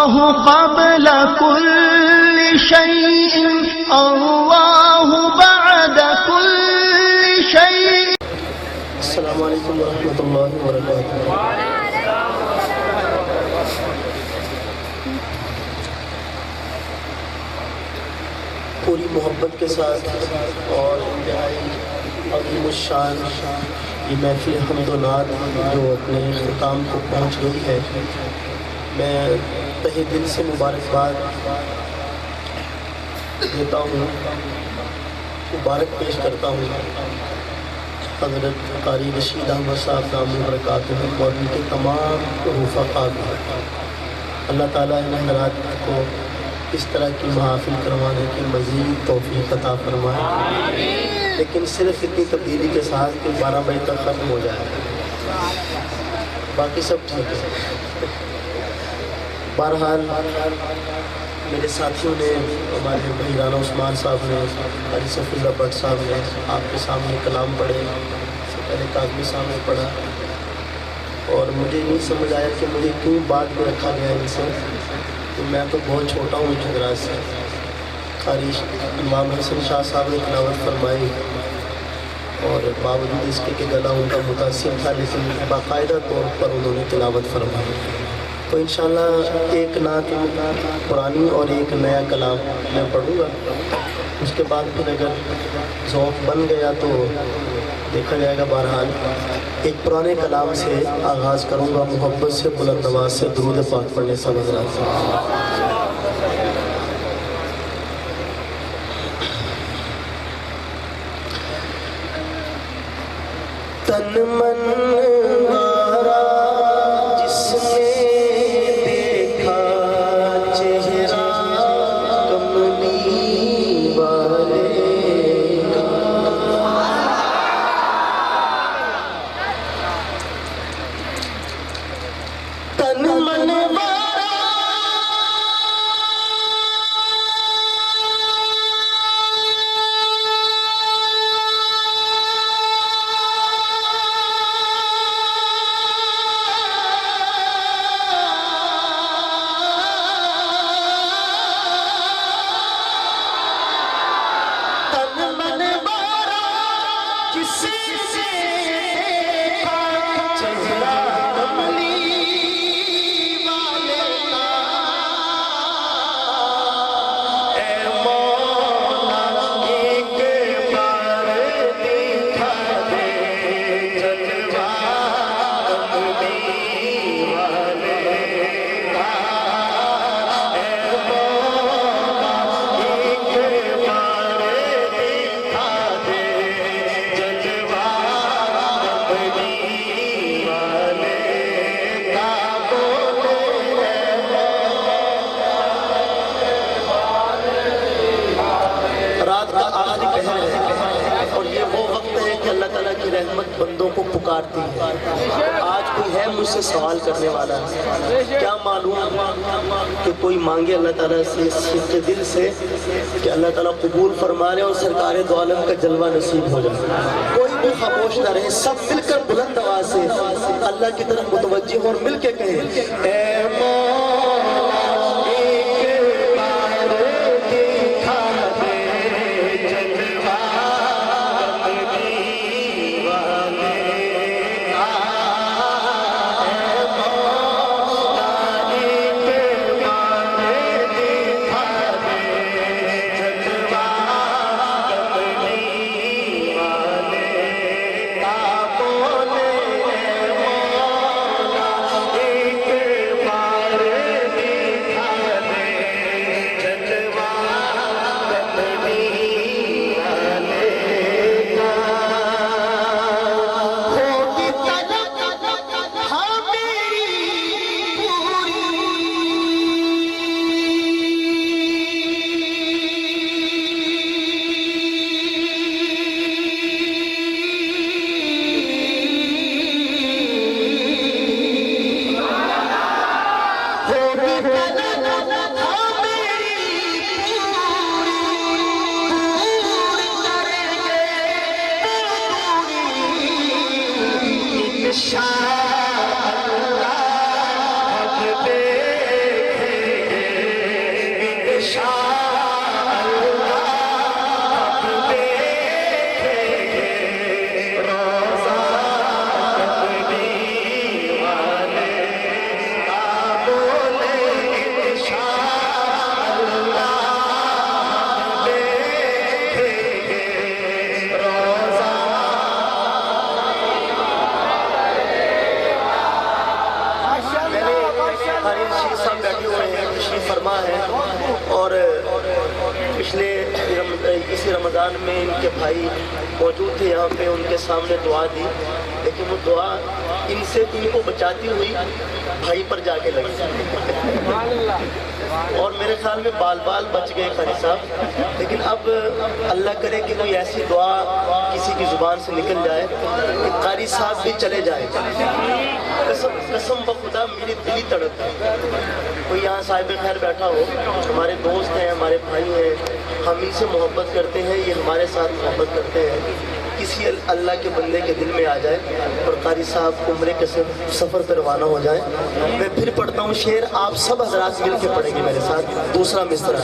قبل كل شيء الله بعد كل شيء. السلام علیکم ورحمۃ اللہ وبرکاتہ. پوری محبت کے ساتھ اور انتہائی عظیم الشان یہ محفل حمد و نعت جو اپنے اختتام کو پہنچ گئی ہے، میں تہہ دل سے مبارکباد دیتا ہوں، مبارک پیش کرتا ہوں حضرت قاری رشید احمد صاحب دامن برکاتہ اور ان کے تمام رفقاء کو. اللہ تعالیٰ ان حضرات کو اس طرح کی محافل کروانے کی مزید توفیق عطا فرمائے، لیکن صرف اتنی تبدیلی کے ساتھ کہ 12 بجے تک ختم ہو جائے، باقی سب ٹھیک ہے. بہرحال میرے ساتھیوں نے، ہمارے بھائی رانا عثمان صاحب نے، قاری صفی اللہ بٹ صاحب نے آپ کے سامنے کلام پڑھے، اس سے پہلے کاظمی صاحب نے پڑھا، اور مجھے نہیں سمجھ آیا کہ مجھے کیوں بعد میں رکھا گیا ان سے، کہ میں تو بہت چھوٹا ہوں حضرات سے. قاری امام حسن شاہ صاحب نے تلاوت فرمائی، اور باوجود اس کے کہ گلا ان کا متاثر تھا، لیکن باقاعدہ طور پر انہوں نے تلاوت فرمائی. تو انشاءاللہ ایک نعت پرانی اور ایک نیا کلام میں پڑھوں گا، اس کے بعد پھر اگر ذوق بن گیا تو دیکھا جائے گا. بہرحال ایک پرانے کلام سے آغاز کروں گا، محبت سے، بلند آواز سے درود پاک پڑھنے سے حضرات. تن من مارا جس نے دیکھا چہرہ کملی والے کا، تن من مارا رحمت بندوں کو پکارتی ہے. آج کوئی ہے مجھ سے سوال کرنے والا، کیا معلوم کہ کوئی مانگے اللہ تعالیٰ سے سچے دل سے کہ اللہ تعالیٰ قبول فرما لے اور سرکار دو عالم کا جلوہ نصیب ہو جائے. کوئی بھی خاموش نہ رہے، سب مل کر بلند آواز سے اللہ کی طرف متوجہ اور مل کے کہیں اے شیخ صاحب بیٹھے ہوئے ہیں، تشریف فرما ہے، اور پچھلے اسی رمضان میں ان کے بھائی موجود تھے یہاں پہ، ان کے سامنے دعا دی، لیکن وہ دعا ان سے ان کو بچاتی ہوئی بھائی پر جا کے لگی، اور میرے خیال میں بال بال بچ گئے قاری صاحب. لیکن اب اللہ کرے کہ کوئی ایسی دعا کسی کی زبان سے نکل جائے کہ قاری صاحب بھی چلے جائیں. قسم بخدا میری دلی تڑپ ہے. کوئی یہاں صاحب خیر بیٹھا ہو، ہمارے دوست ہیں، ہمارے بھائی ہیں، ہم ان سے محبت کرتے ہیں، یہ ہمارے ساتھ محبت کرتے ہیں، کسی اللہ کے بندے کے دل میں آ جائے اور قاری صاحب عمرے کے سفر پہ روانہ ہو جائیں. میں پھر پڑھتا ہوں شعر، آپ سب حضرات مل کے پڑھیں گے میرے ساتھ. دوسرا مصرع.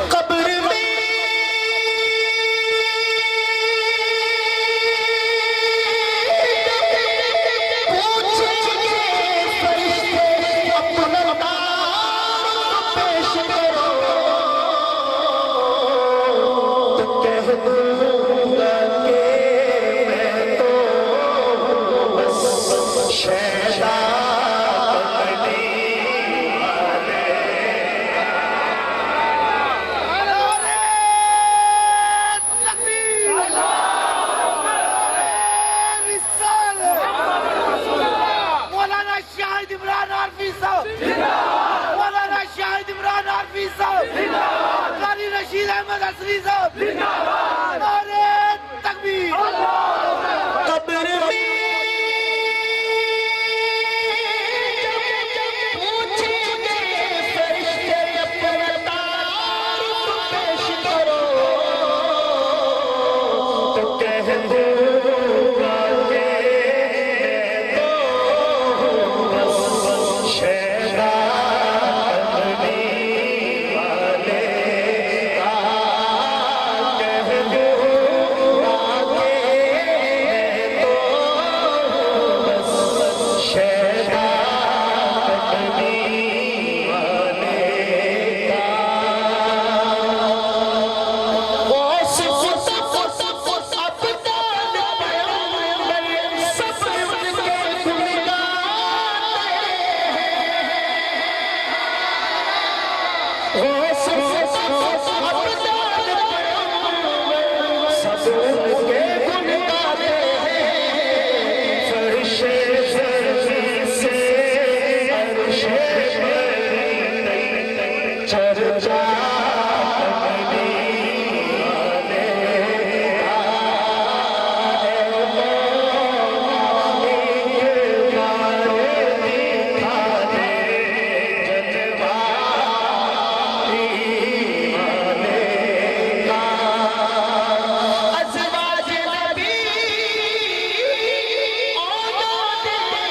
قبر میں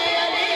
شان